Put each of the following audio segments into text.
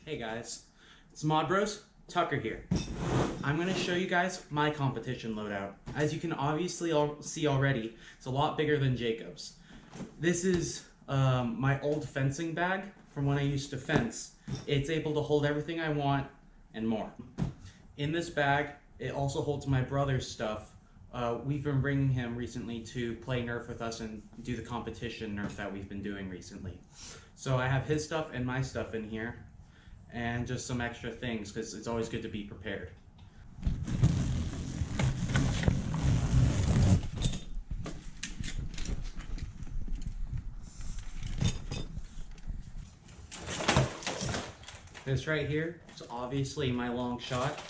Hey guys, it's Mod Bros, Tucker here. I'm going to show you guys my competition loadout. As you can obviously see already, it's a lot bigger than Jacob's. This is my old fencing bag from when I used to fence. It's able to hold everything I want and more. In this bag, it also holds my brother's stuff. We've been bringing him recently to play Nerf with us and do the competition Nerf that we've been doing recently. So I have his stuff and my stuff in here, and just some extra things because it's always good to be prepared. This right here is obviously my long shot,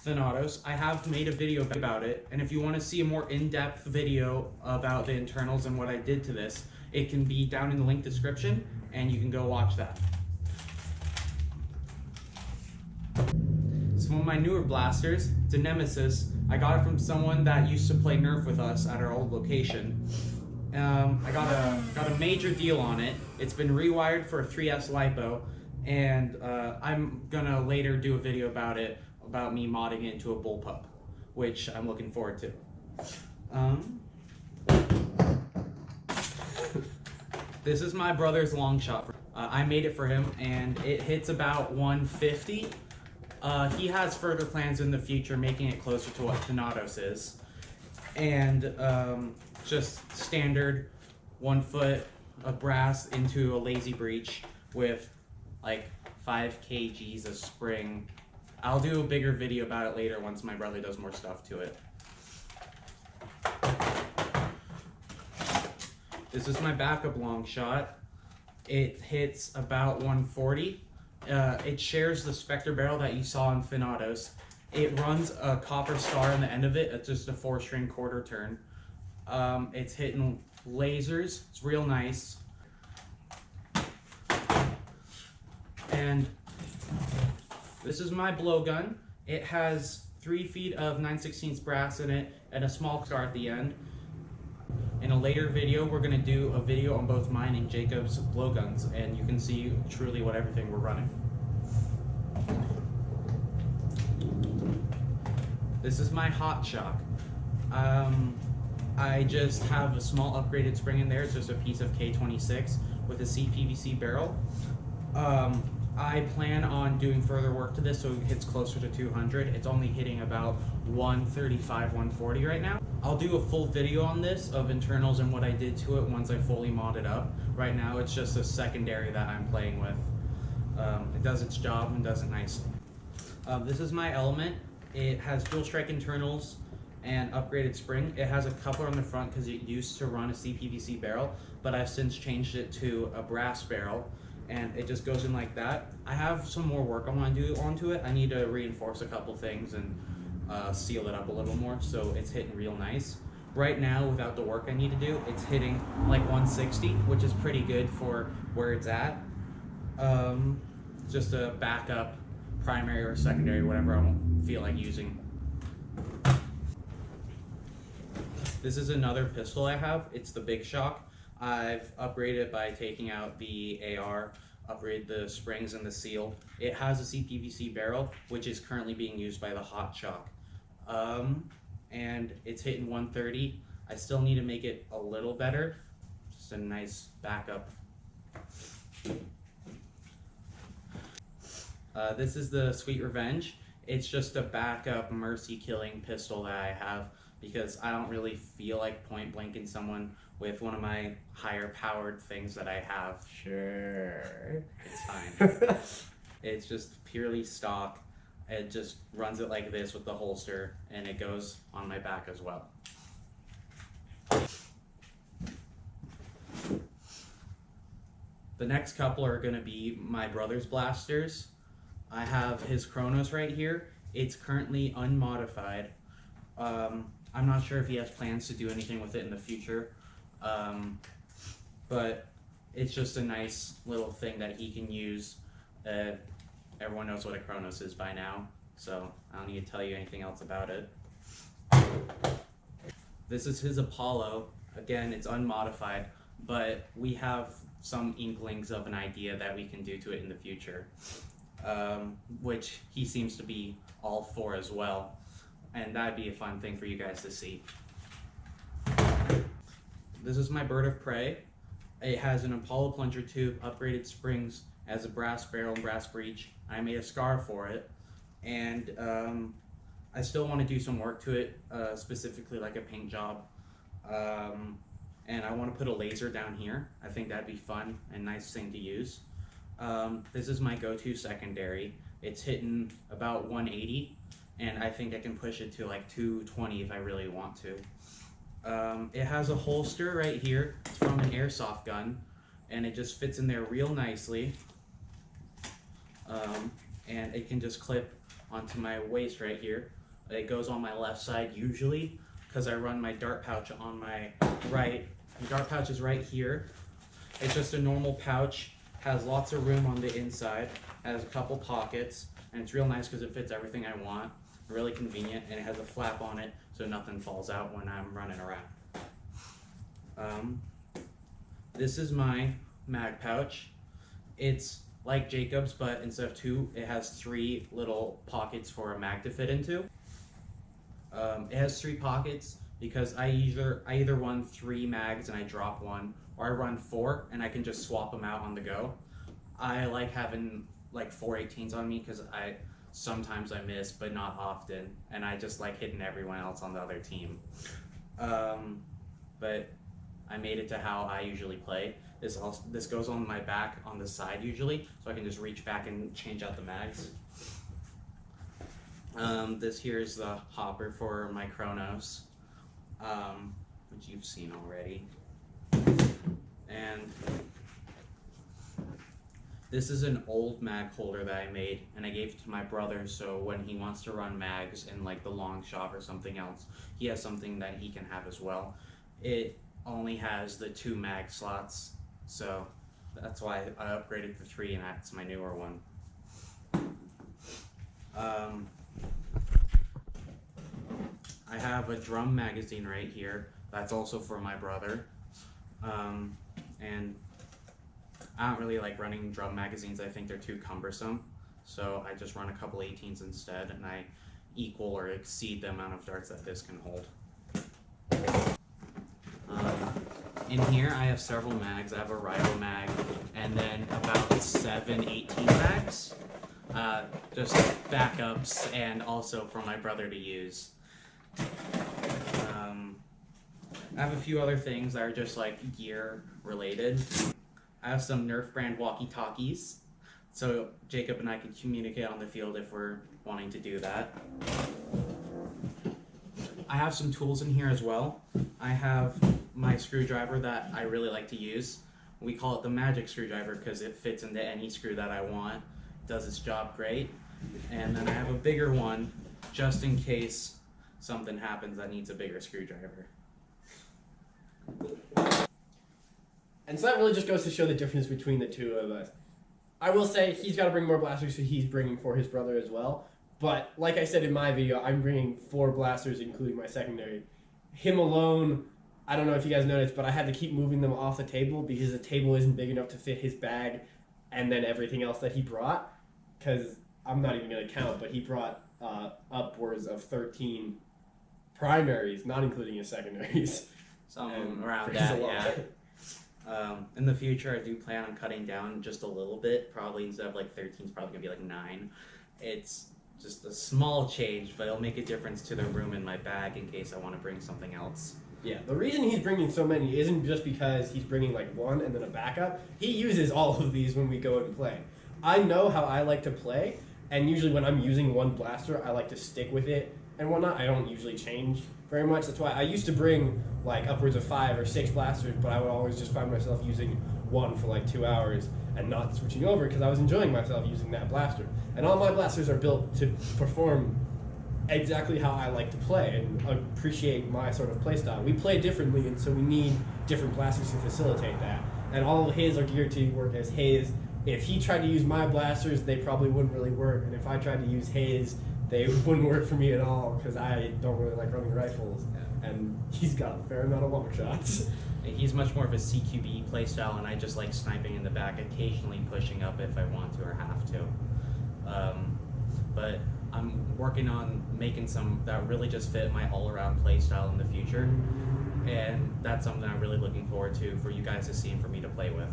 Thanatos. I have made a video about it, and if you want to see a more in-depth video about the internals and what I did to this, it can be down in the link description, and you can go watch that. It's one of my newer blasters. It's a Nemesis. I got it from someone that used to play Nerf with us at our old location. I got a major deal on it. It's been rewired for a 3S LiPo, and I'm gonna later do a video about it, about me modding it into a bullpup, which I'm looking forward to. This is my brother's long shot. I made it for him, and it hits about 150. He has further plans in the future, making it closer to what Thanatos is. And just standard 1 foot of brass into a lazy breech with like 5 kgs of spring. I'll do a bigger video about it later once my brother does more stuff to it. This is my backup long shot. It hits about 140. It shares the Spectre barrel that you saw in Thanatos. It runs a copper star on the end of it. It's just a 4-string quarter turn. It's hitting lasers. It's real nice. And this is my blowgun. It has 3 feet of 9/16 brass in it and a small star at the end. In a later video, we're going to do a video on both mine and Jacob's blowguns, and you can see truly what everything we're running. This is my hot shock. I just have a small upgraded spring in there. It's just a piece of K26 with a CPVC barrel. I plan on doing further work to this so it hits closer to 200. It's only hitting about 135, 140 right now. I'll do a full video on this of internals and what I did to it once I fully mod it up. Right now it's just a secondary that I'm playing with. It does its job and does it nicely. This is my element. It has dual strike internals and upgraded spring. It has a coupler on the front because it used to run a CPVC barrel, but I've since changed it to a brass barrel, and it just goes in like that. I have some more work I want to do onto it. I need to reinforce a couple things and seal it up a little more so it's hitting real nice. Right now, without the work I need to do, it's hitting like 160, which is pretty good for where it's at. Just a backup, primary or secondary, whatever I don't feel like using. This is another pistol I have. It's the Big Shock. I've upgraded it by taking out the AR, upgrade the springs and the seal. It has a CPVC barrel, which is currently being used by the Hot Shock. And it's hitting 130. I still need to make it a little better. Just a nice backup. This is the Sweet Revenge. It's just a backup mercy killing pistol that I have because I don't really feel like point blanking someone with one of my higher powered things that I have. Sure. It's fine. It's just purely stock. It just runs it like this with the holster, and it goes on my back as well. The next couple are going to be my brother's blasters. I have his Chronos right here. It's currently unmodified. I'm not sure if he has plans to do anything with it in the future, but it's just a nice little thing that he can use. Everyone knows what a Chronos is by now, so I don't need to tell you anything else about it. This is his Apollo. Again, it's unmodified, but we have some inklings of an idea that we can do to it in the future. which he seems to be all for as well. And that'd be a fun thing for you guys to see. This is my bird of prey. It has an Apollo plunger tube, upgraded springs, has a brass barrel and brass breech. I made a scar for it, and I still want to do some work to it, specifically like a paint job. And I want to put a laser down here. I think that'd be fun and nice thing to use. This is my go-to secondary. It's hitting about 180, and I think I can push it to like 220 if I really want to. It has a holster right here. It's from an airsoft gun, and it just fits in there real nicely. And it can just clip onto my waist right here. It goes on my left side usually, because I run my dart pouch on my right. The dart pouch is right here. It's just a normal pouch, has lots of room on the inside, has a couple pockets, and it's real nice because it fits everything I want. Really convenient, and it has a flap on it so nothing falls out when I'm running around. This is my mag pouch. It's like Jacob's, but instead of 2, it has 3 little pockets for a mag to fit into. It has 3 pockets because I either run 3 mags and I drop 1, or I run 4 and I can just swap them out on the go. I like having like 418s on me because sometimes I miss, but not often, and I just like hitting everyone else on the other team. But I made it to how I usually play. This goes on my back on the side usually, so I can just reach back and change out the mags. This here is the hopper for my Chronos, which you've seen already. And this is an old mag holder that I made, and I gave it to my brother, so when he wants to run mags in like the long shot or something else, he has something that he can have as well. It only has the 2 mag slots, so that's why I upgraded to 3, and that's my newer one. I have a drum magazine right here. That's also for my brother. And I don't really like running drum magazines. I think they're too cumbersome. So I just run a couple 18s instead, and I equal or exceed the amount of darts that this can hold. In here I have several mags. I have a rifle mag, and then about 7 18 mags. Just backups, and also for my brother to use. I have a few other things that are just like gear related. I have some Nerf brand walkie-talkies, so Jacob and I can communicate on the field if we're wanting to do that. I have some tools in here as well. I have my screwdriver that I really like to use. We call it the magic screwdriver because it fits into any screw that I want. It does its job great. And then I have a bigger one just in case something happens that needs a bigger screwdriver. And so that really just goes to show the difference between the two of us. I will say he's got to bring more blasters, so he's bringing for his brother as well. But like I said in my video, I'm bringing 4 blasters, including my secondary. Him alone, I don't know if you guys noticed, but I had to keep moving them off the table because the table isn't big enough to fit his bag and then everything else that he brought. Because I'm not even going to count, but he brought upwards of 13 primaries, not including his secondaries. Something around that, yeah. In the future, I do plan on cutting down just a little bit. Probably instead of like 13, it's probably going to be like 9. It's just a small change, but it'll make a difference to the room in my bag in case I want to bring something else. Yeah, the reason he's bringing so many isn't just because he's bringing like 1 and then a backup. He uses all of these when we go and play. I know how I like to play, and usually when I'm using one blaster, I like to stick with it and whatnot. I don't usually change very much. That's why I used to bring like upwards of 5 or 6 blasters, but I would always just find myself using one for like 2 hours and not switching over because I was enjoying myself using that blaster. And all my blasters are built to perform exactly how I like to play and appreciate my sort of play style. We play differently, and so we need different blasters to facilitate that. And all of his are geared to work as his. If he tried to use my blasters, they probably wouldn't really work. And if I tried to use his, they wouldn't work for me at all because I don't really like running rifles. Yeah. And he's got a fair amount of long shots. He's much more of a CQB playstyle, and I just like sniping in the back, occasionally pushing up if I want to or have to. working on making some that really just fit my all-around play style in the future, and that's something I'm really looking forward to for you guys to see and for me to play with.